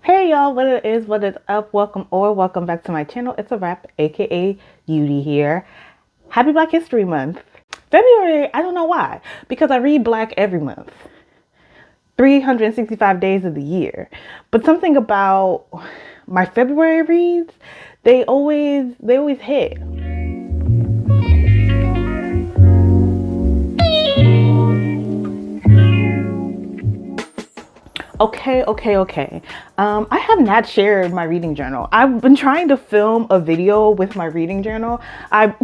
Hey y'all, what it is, what is up? Welcome back to my channel. It's a wrap, aka Yudi here. Happy Black History Month. February, I don't know why, because I read Black every month. 365 days of the year. But something about my February reads, they always hit. Okay. I have not shared my reading journal. I've been trying to film a video with my reading journal. I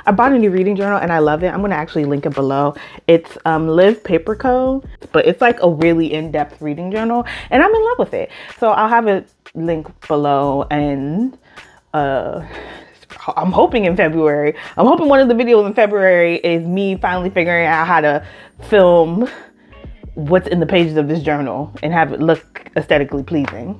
I bought a new reading journal and I love it. I'm gonna actually link it below. It's Live Paper Co, but it's like a really in-depth reading journal, and I'm in love with it. So I'll have it linked below, and I'm hoping in February. I'm hoping one of the videos in February is me finally figuring out how to film what's in the pages of this journal and have it look aesthetically pleasing.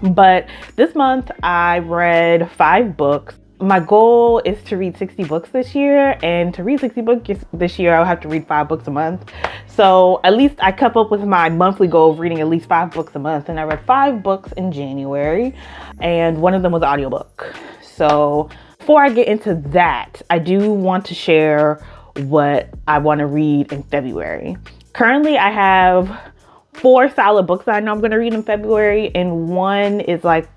But this month I read 5 books. My goal is to read 60 books this year, and to read 60 books this year I'll have to read 5 books a month. So at least I kept up with my monthly goal of reading at least 5 books a month, and I read 5 books in January, and one of them was an audiobook. So before I get into that, I do want to share what I want to read in February. Currently, I have 4 solid books that I know I'm going to read in February, and one is like,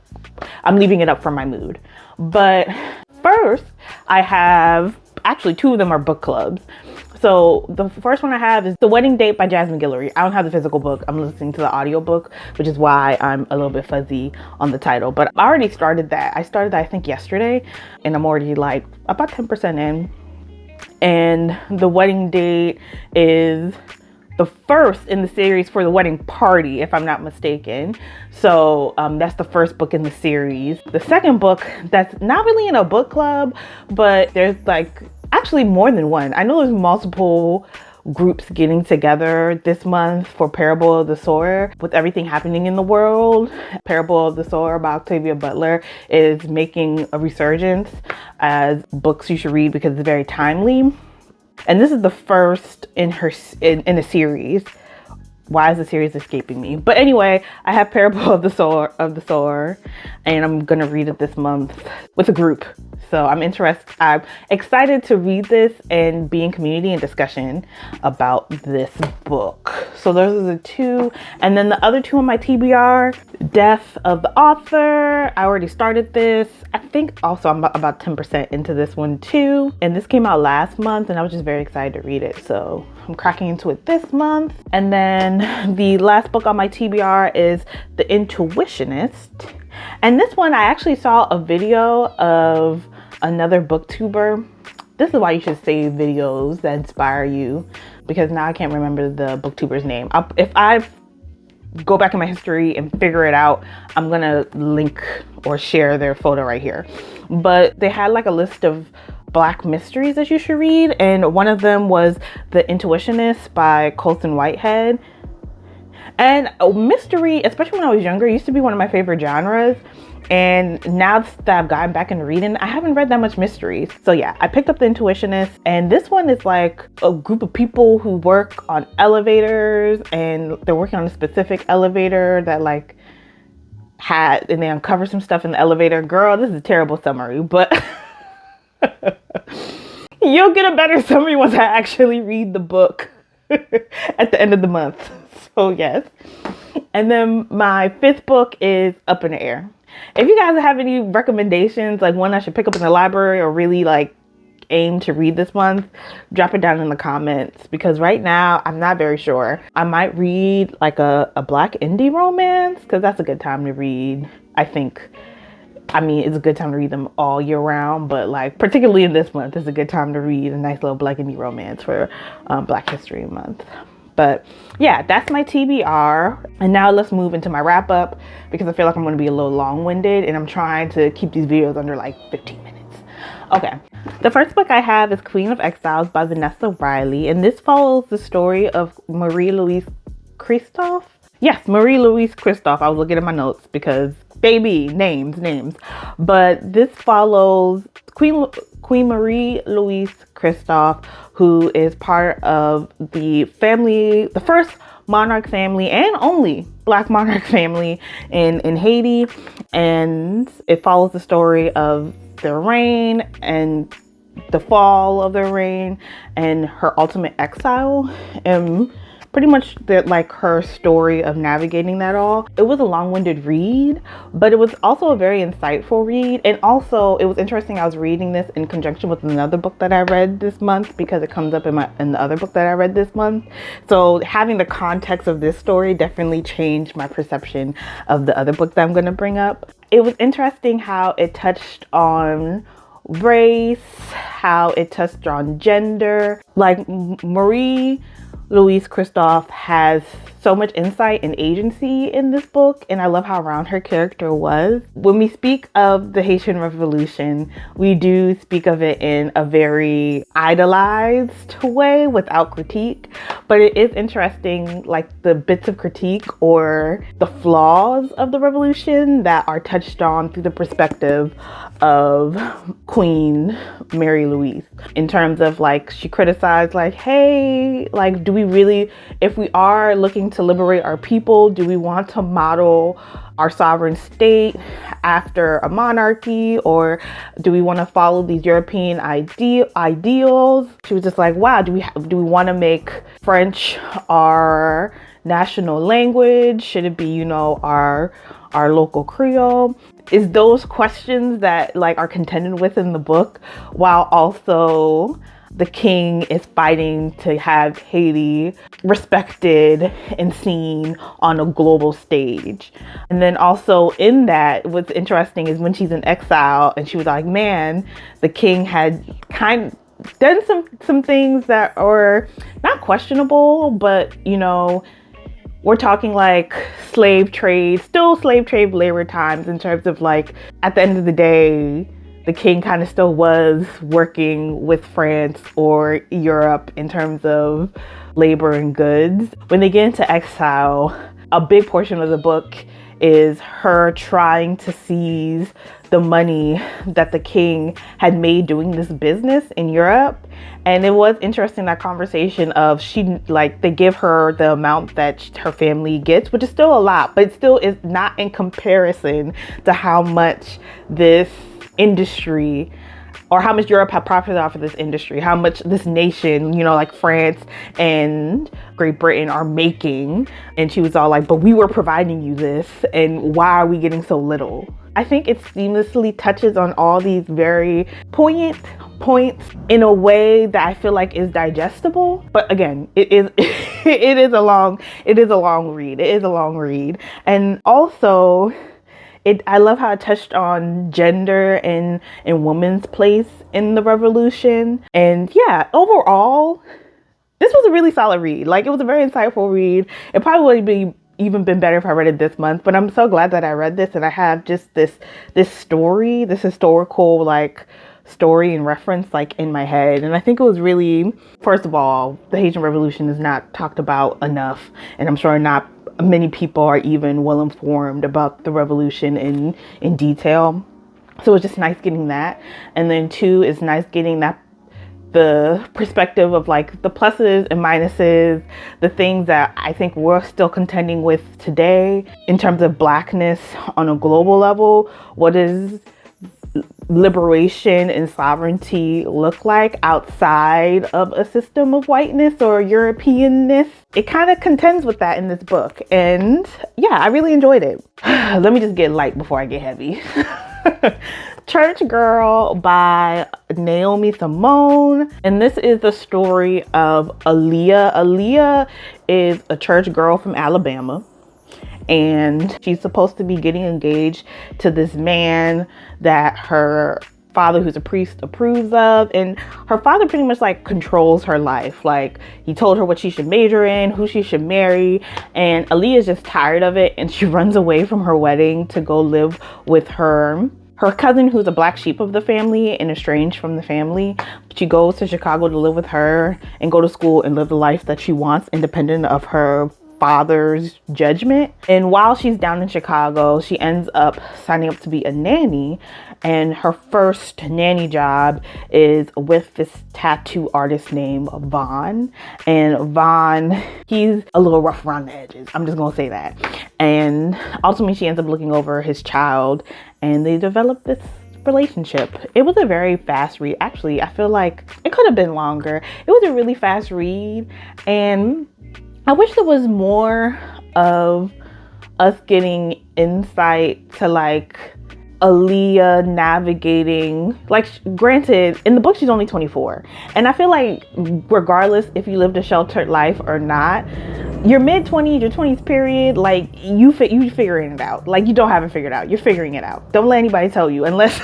I'm leaving it up for my mood. But first, I have, actually 2 of them are book clubs. So the first one I have is The Wedding Date by Jasmine Guillory. I don't have the physical book. I'm listening to the audiobook, which is why I'm a little bit fuzzy on the title. But I already started that. I started that, I think, yesterday, and I'm already like about 10% in. And The Wedding Date is the first in the series for The Wedding Party, if I'm not mistaken. So that's the first book in the series. The second book that's not really in a book club, but there's like actually more than one. I know there's multiple groups getting together this month for Parable of the Sower. With everything happening in the world, Parable of the Sower by Octavia Butler is making a resurgence as books you should read because it's very timely. And this is the first in a series. Why is the series escaping me? But anyway, I have Parable of the Sower, and I'm gonna read it this month with a group. So I'm excited to read this and be in community and discussion about this book. So those are the 2. And then the other 2 on my TBR, Death of the Author. I already started this. I think also I'm about 10% into this one too. And this came out last month, and I was just very excited to read it. So I'm cracking into it this month. And then the last book on my TBR is The Intuitionist. And this one, I actually saw a video of another booktuber. This is why you should save videos that inspire you, because now I can't remember the booktuber's name. If I go back in my history and figure it out, I'm gonna link or share their photo right here. But they had like a list of Black mysteries that you should read, and one of them was The Intuitionist by Colson Whitehead. And a mystery, especially when I was younger, used to be one of my favorite genres. And now that I've gotten back into reading, I haven't read that much mysteries. So yeah, I picked up The Intuitionist, and this one is like a group of people who work on elevators, and they're working on a specific elevator that like and they uncover some stuff in the elevator. Girl, this is a terrible summary, but you'll get a better summary once I actually read the book at the end of the month. So yes. And then my 5th book is Up in the Air. If you guys have any recommendations, like one I should pick up in the library or really like aim to read this month, drop it down in the comments, because right now I'm not very sure. I might read like a Black indie romance, because that's a good time to read. I mean, it's a good time to read them all year round, but like particularly in this month, it's a good time to read a nice little Black indie romance for Black History Month. But yeah, that's my TBR. And now let's move into my wrap up, because I feel like I'm going to be a little long-winded, and I'm trying to keep these videos under like 15 minutes. Okay, the first book I have is Queen of Exiles by Vanessa Riley, and this follows the story of Marie-Louise Christophe. Yes, Marie-Louise Christophe. I was looking at my notes because baby, names. But this follows Queen Marie-Louise Christophe, who is part of the first monarch family and only Black monarch family in Haiti. And it follows the story of their reign and the fall of their reign and her ultimate exile, and pretty much like her story of navigating that all. It was a long-winded read, but it was also a very insightful read. And also it was interesting, I was reading this in conjunction with another book that I read this month, because it comes up in the other book that I read this month. So having the context of this story definitely changed my perception of the other book that I'm going to bring up. It was interesting how it touched on race, how it touched on gender. Like, Marie Louise Christophe has so much insight and agency in this book, and I love how round her character was. When we speak of the Haitian Revolution, we do speak of it in a very idolized way without critique, but it is interesting, like the bits of critique or the flaws of the revolution that are touched on through the perspective of Queen Mary Louise, in terms of like, she criticized like, hey, like, do we really, if we are looking to liberate our people, do we want to model our sovereign state after a monarchy, or do we want to follow these European ideals? She was just like, wow, do we want to make French our national language? Should it be, you know, our local Creole? Is those questions that like are contended with in the book, while also the king is fighting to have Haiti respected and seen on a global stage. And then also in that, what's interesting is when she's in exile and she was like, man, the king had kind of done some things that are not questionable, but, you know, we're talking like slave trade, still slave trade labor times, in terms of like, at the end of the day, the king kind of still was working with France or Europe in terms of labor and goods. When they get into exile, a big portion of the book is her trying to seize the money that the king had made doing this business in Europe. And it was interesting, that conversation of, they give her the amount that her family gets, which is still a lot, but it still is not in comparison to how much this industry, or how much Europe had profited off of this industry, how much this nation, you know, like France and Great Britain are making. And she was all like, but we were providing you this, and why are we getting so little? I think it seamlessly touches on all these very poignant points in a way that I feel like is digestible. But again, it is a long read. And also, I love how it touched on gender and women's place in the revolution. And yeah, overall, this was a really solid read. Like, it was a very insightful read. It probably would even been better if I read it this month, but I'm so glad that I read this, and I have just this story, this historical like story and reference like in my head. And I think it was really, first of all, the Haitian Revolution is not talked about enough, and I'm sure not many people are even well informed about the revolution in detail. So it's just nice getting that. And then two, it's nice getting that the perspective of like the pluses and minuses, the things that I think we're still contending with today in terms of Blackness on a global level. What does liberation and sovereignty look like outside of a system of whiteness or Europeanness? It kind of contends with that in this book. And yeah, I really enjoyed it. Let me just get light before I get heavy. Church Girl by Naomi Simone. And this is the story of Aaliyah. Aaliyah is a church girl from Alabama, and she's supposed to be getting engaged to this man that her father, who's a priest, approves of. And her father pretty much like controls her life. Like, he told her what she should major in, who she should marry, and Aaliyah's just tired of it, and she runs away from her wedding to go live with her cousin, who's a black sheep of the family and estranged from the family. She goes to Chicago to live with her and go to school and live the life that she wants, independent of her father's judgment. And while she's down in Chicago, she ends up signing up to be a nanny. And her first nanny job is with this tattoo artist named Vaughn. And Vaughn, he's a little rough around the edges. I'm just gonna say that. And ultimately she ends up looking over his child, and they develop this relationship. It was a very fast read. Actually, I feel like it could have been longer. It was a really fast read, and I wish there was more of us getting insight to like Aaliyah navigating, like, granted, in the book she's only 24, and I feel like regardless if you lived a sheltered life or not, your mid-20s, your 20s period, like, you figuring it out. Like, you don't have it figured out. You're figuring it out. Don't let anybody tell you, unless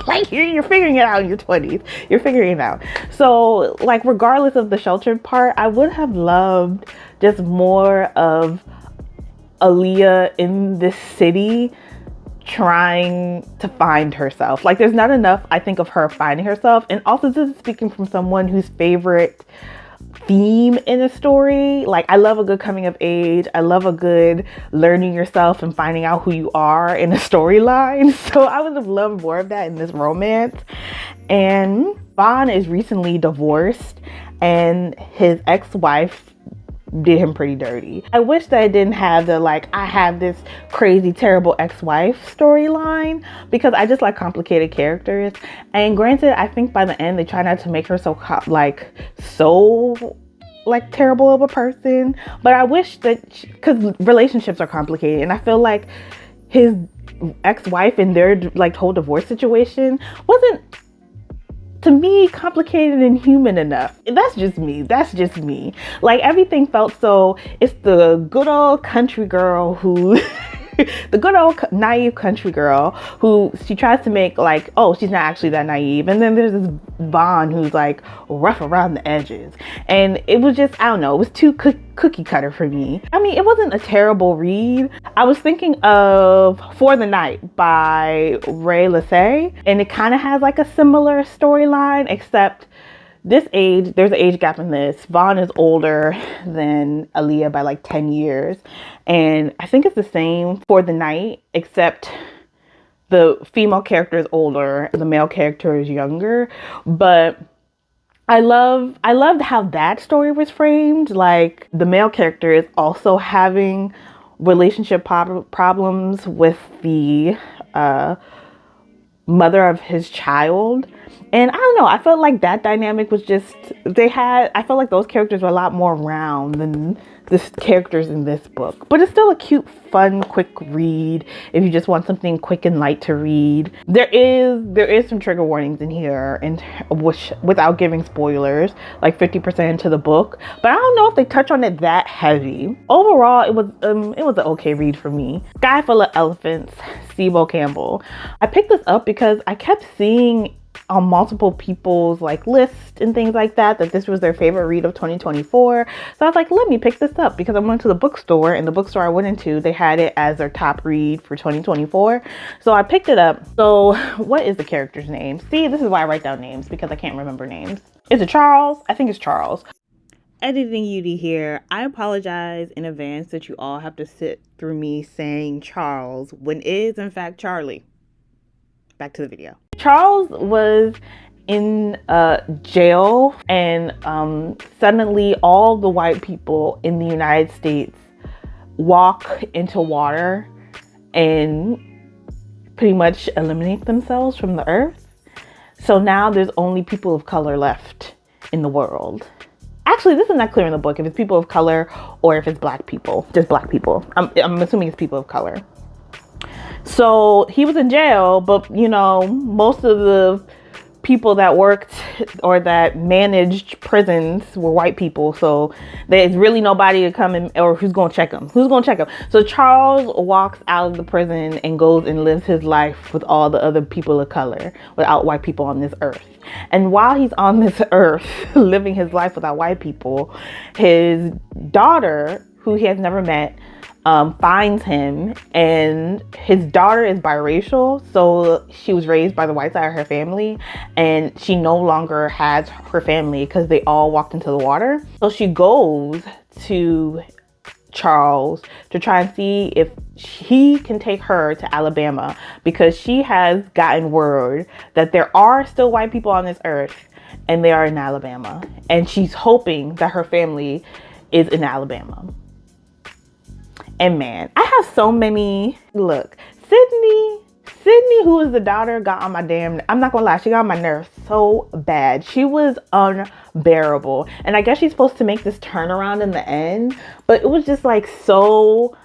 like you're figuring it out in your 20s. You're figuring it out. So like, regardless of the sheltered part, I would have loved just more of Aaliyah in this city trying to find herself. Like, there's not enough, I think, of her finding herself. And also, this is speaking from someone whose favorite theme in a story, like, I love a good coming of age. I love a good learning yourself and finding out who you are in a storyline. So I would have loved more of that in this romance. And Vaughn is recently divorced, and his ex-wife did him pretty dirty. I wish that I didn't have the, like, I have this crazy terrible ex-wife storyline, because I just like complicated characters. And granted, I think by the end they try not to make her so terrible of a person, but I wish that, because relationships are complicated, and I feel like his ex-wife and their like whole divorce situation wasn't, to me, complicated and human enough. That's just me. Like, everything felt so, it's the good old country girl who the good old naive country girl who she tries to make like, oh, she's not actually that naive. And then there's this Vaughn who's like rough around the edges. And it was just, I don't know, it was too cookie cutter for me. I mean, it wasn't a terrible read. I was thinking of For the Night by Ray Lassay, and it kind of has like a similar storyline, except there's an age gap in this. Vaughn is older than Aaliyah by like 10 years. And I think it's the same For the Night, except the female character is older, the male character is younger. But I loved how that story was framed. Like, the male character is also having relationship problems with the mother of his child. And I don't know, I felt like that dynamic was just, I felt like those characters were a lot more round than the characters in this book. But it's still a cute, fun, quick read if you just want something quick and light to read. There is some trigger warnings in here, and which, without giving spoilers, like 50% into the book. But I don't know if they touch on it that heavy. Overall, it was an okay read for me. Sky Full of Elephants, Cebo Campbell. I picked this up because I kept seeing on multiple people's like lists and things like that this was their favorite read of 2024. So I was like, let me pick this up, because I went to the bookstore, and the bookstore I went into, they had it as their top read for 2024. So I picked it up. So what is the character's name? See, this is why I write down names, because I can't remember names. Is it Charles? I think it's Charles. Editing Yudi here. I apologize in advance that you all have to sit through me saying Charles when it is in fact Charlie. Back to the video. Charles was in jail, and suddenly all the white people in the United States walk into water and pretty much eliminate themselves from the earth. So now there's only people of color left in the world. Actually, this is not clear in the book if it's people of color or if it's black people. Just black people. I'm assuming it's people of color. So he was in jail, but you know, most of the people that worked or that managed prisons were white people. So there's really nobody to come in, or who's going to check him. So Charles walks out of the prison and goes and lives his life with all the other people of color, without white people on this earth. And while he's on this earth living his life without white people, his daughter, who he has never met, finds him, and his daughter is biracial, so she was raised by the white side of her family, and she no longer has her family because they all walked into the water. So she goes to Charles to try and see if he can take her to Alabama, because she has gotten word that there are still white people on this earth and they are in Alabama, and she's hoping that her family is in Alabama. And man, I have so many. Look, Sydney, who is the daughter, got on my I'm not gonna lie, she got on my nerves so bad. She was unbearable. And I guess she's supposed to make this turnaround in the end, but it was just like so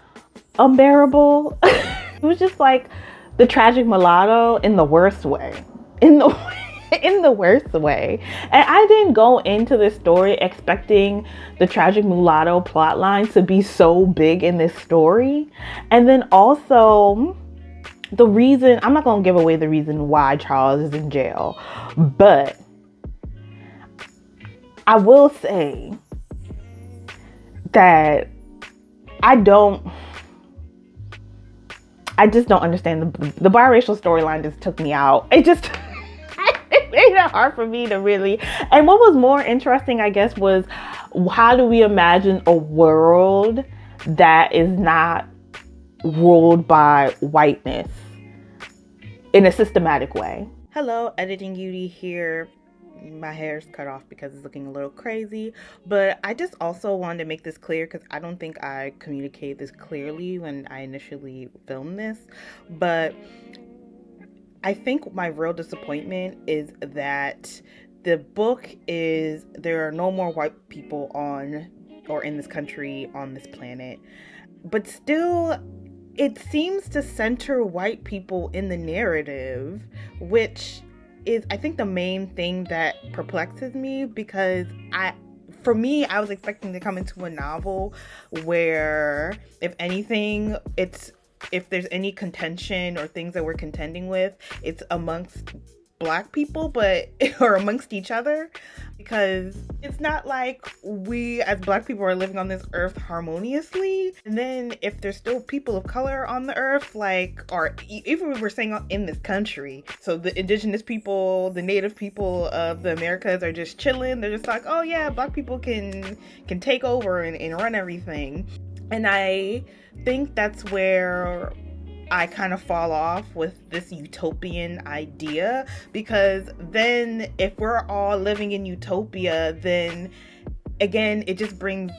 unbearable. It was just like the tragic mulatto in the worst way. In the worst way. And I didn't go into this story expecting the tragic mulatto plotline to be so big in this story. And then also, the reason, I'm not going to give away the reason why Charles is in jail, but I will say that I just don't understand the biracial storyline. Just took me out. It just it made it hard for me to really. And what was more interesting, I guess, was how do we imagine a world that is not ruled by whiteness in a systematic way? Hello, Editing Beauty here. My hair's cut off because it's looking a little crazy, but I just also wanted to make this clear because I don't think I communicated this clearly when I initially filmed this. But I think my real disappointment is that the book is there are no more white people on or in this country, on this planet, but still it seems to center white people in the narrative, which is, I think, the main thing that perplexes me, because for me, I was expecting to come into a novel where, if anything, if there's any contention or things that we're contending with, it's amongst Black people, or amongst each other, because it's not like we as Black people are living on this earth harmoniously. And then if there's still people of color on the earth, or even we're saying in this country, so the indigenous people, the native people of the Americas are just chilling. They're just like, oh yeah, Black people can take over and run everything. And I think that's where I kind of fall off with this utopian idea, because then if we're all living in utopia, then again, it just brings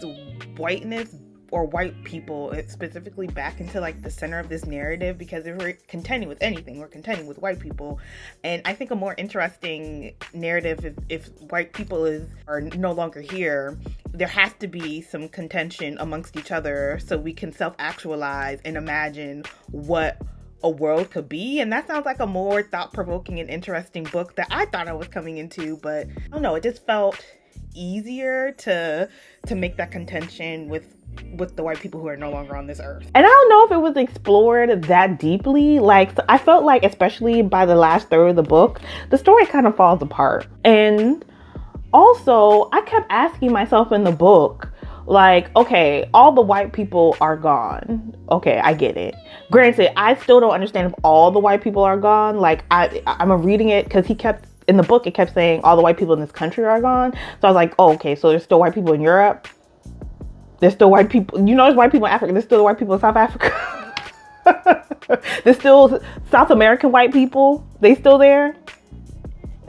whiteness or white people specifically back into like the center of this narrative, because if we're contending with anything, we're contending with white people. And I think a more interesting narrative, if white people are no longer here, there has to be some contention amongst each other so we can self-actualize and imagine what a world could be. And that sounds like a more thought-provoking and interesting book that I thought I was coming into, but I don't know, it just felt easier to make that contention with the white people who are no longer on this earth. And I don't know if it was explored that deeply. Like, I felt like, especially by the last third of the book, the story kind of falls apart. And also, I kept asking myself in the book, like, okay, all the white people are gone. Okay, I get it. Granted, I still don't understand if all the white people are gone. Like, I'm reading it because in the book, it kept saying all the white people in this country are gone. So I was like, oh, okay, so there's still white people in Europe. There's still white people, there's white people in Africa. There's still white people in South Africa. There's still South American white people. They still there?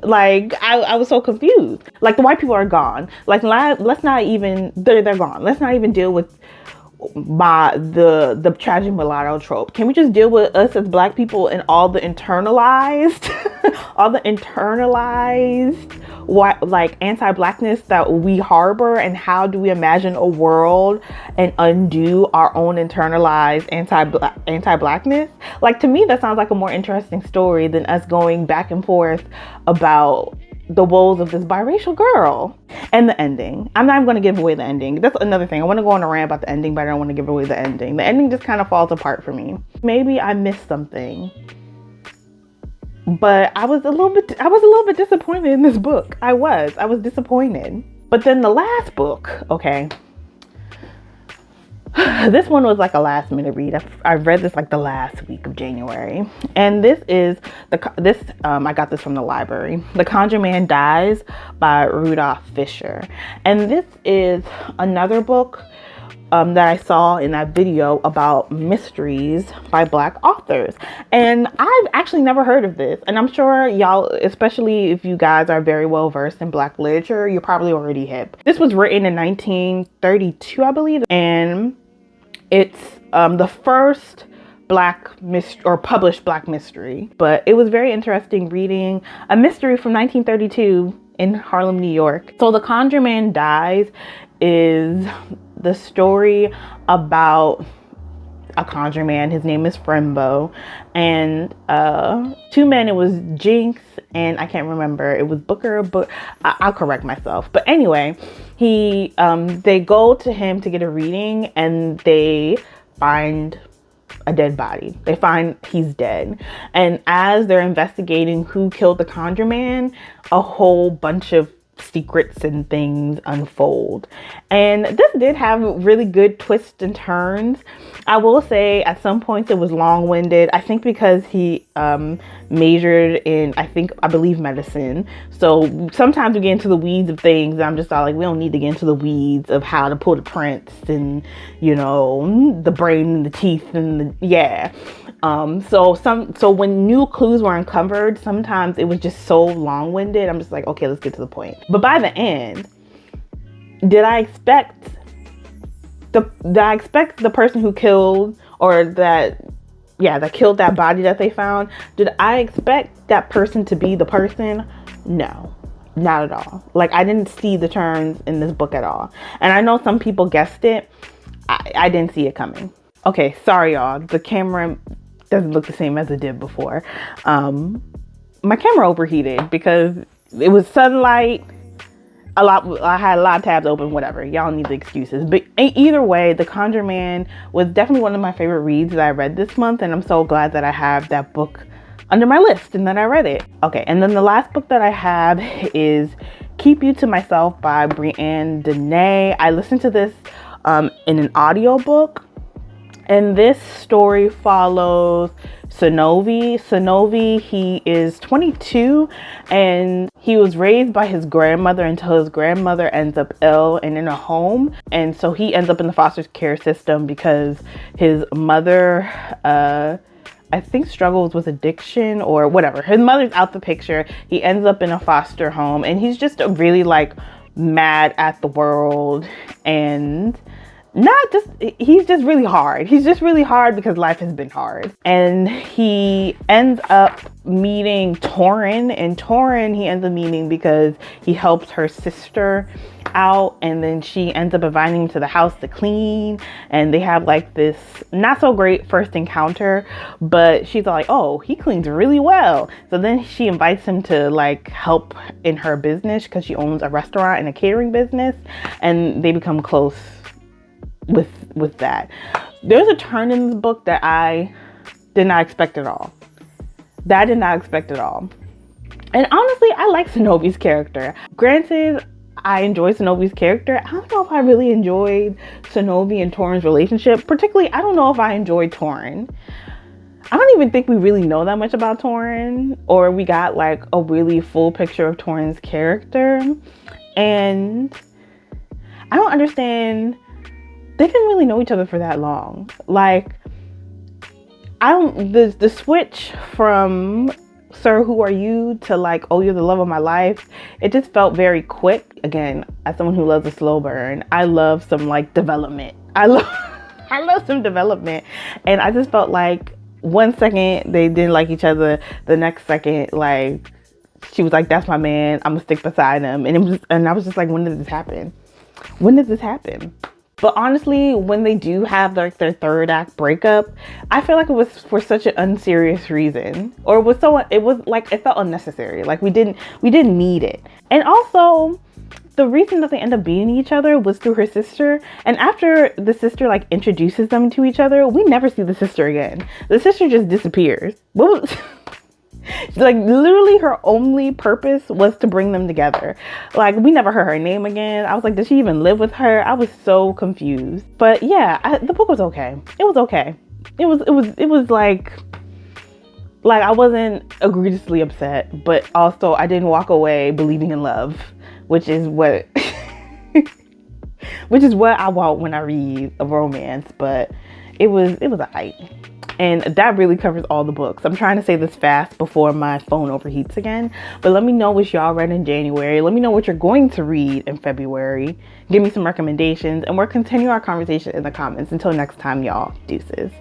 Like, I was so confused. Like, the white people are gone. Like, let's not even, they're gone. Let's not even deal with the tragic mulatto trope. Can we just deal with us as Black people and all the internalized, like anti-Blackness that we harbor, and how do we imagine a world and undo our own internalized anti-Blackness? Like, to me, that sounds like a more interesting story than us going back and forth about the woes of this biracial girl. And the ending. I'm not even going to give away the ending. That's another thing. I want to go on a rant about the ending, but I don't want to give away the ending. The ending just kind of falls apart for me. Maybe I missed something, but I was a little bit disappointed in this book. I was disappointed. But then the last book, okay. This one was like a last minute read. I read this like the last week of January, and this is I got this from the library. The Conjure-Man Dies by Rudolph Fisher, and this is another book that I saw in that video about mysteries by Black authors. And I've actually never heard of this. And I'm sure y'all, especially if you guys are very well versed in Black literature, you're probably already hip. This was written in 1932, I believe. And it's the first Black mystery or published Black mystery. But it was very interesting reading a mystery from 1932 in Harlem, New York. So The Conjure-Man Dies is the story about a conjure man. His name is Frembo, and two men. It was Jinx and I can't remember. It was Booker, but I'll correct myself. But anyway, they go to him to get a reading, and they find a dead body. They find he's dead, and as they're investigating who killed the conjure man, a whole bunch of secrets and things unfold. And this did have really good twists and turns. I will say at some points it was long-winded. I think because he majored in I believe medicine, so sometimes we get into the weeds of things and I'm just all like, we don't need to get into the weeds of how to pull the prints and, you know, the brain and the teeth and so when new clues were uncovered, sometimes it was just so long-winded. I'm just like, okay, let's get to the point. But by the end, did I expect the person who killed, or that killed that body that they found, did I expect that person to be the person? No, not at all. Like, I didn't see the turns in this book at all. And I know some people guessed it. I didn't see it coming. Okay, sorry y'all. The camera doesn't look the same as it did before. My camera overheated because it was sunlight. I had a lot of tabs open, whatever. Y'all need the excuses. But either way, The Conjure-Man was definitely one of my favorite reads that I read this month. And I'm so glad that I have that book under my list and that I read it. Okay, and then the last book that I have is Keep You to Myself by BriAnn Danae. I listened to this in an audiobook. And this story follows Sonovi. He is 22 and he was raised by his grandmother until his grandmother ends up ill and in a home. And so he ends up in the foster care system because his mother, I think, struggles with addiction or whatever. His mother's out the picture. He ends up in a foster home and he's just really like mad at the world, and he's just really hard. He's just really hard because life has been hard. And he ends up meeting Torin, and Torin he ends up meeting because he helps her sister out, and then she ends up inviting him to the house to clean, and they have like this not so great first encounter, but she's like, oh, he cleans really well. So then she invites him to like help in her business because she owns a restaurant and a catering business, and they become close with that. There's a turn in this book that I did not expect at all. And honestly, I like Sonovi's character. Granted, I enjoy Sonovi's character. I don't know if I really enjoyed Sonovi and Torin's relationship. Particularly, I don't know if I enjoyed Torin. I don't even think we really know that much about Torin, or we got like a really full picture of Torin's character. And I don't understand. They didn't really know each other for that long. Like, the switch from Sir, Who Are You to like, oh, you're the love of my life, it just felt very quick. Again, as someone who loves a slow burn, I love some like development. I love some development. And I just felt like 1 second they didn't like each other, the next second like she was like, that's my man, I'm gonna stick beside him. And I was just like, when did this happen? But honestly, when they do have like their third act breakup, I feel like it was for such an unserious reason, or it felt unnecessary. Like we didn't need it. And also, the reason that they end up beating each other was through her sister. And after the sister like introduces them to each other, we never see the sister again. The sister just disappears. Like literally her only purpose was to bring them together. Like we never heard her name again. I was like, did she even live with her? I was so confused. But yeah, the book was okay. It was okay. It was like I wasn't egregiously upset, but also I didn't walk away believing in love, which is what which is what I want when I read a romance. But it was alright. And that really covers all the books. I'm trying to say this fast before my phone overheats again. But let me know what y'all read in January. Let me know what you're going to read in February. Give me some recommendations, and we'll continue our conversation in the comments. Until next time, y'all. Deuces.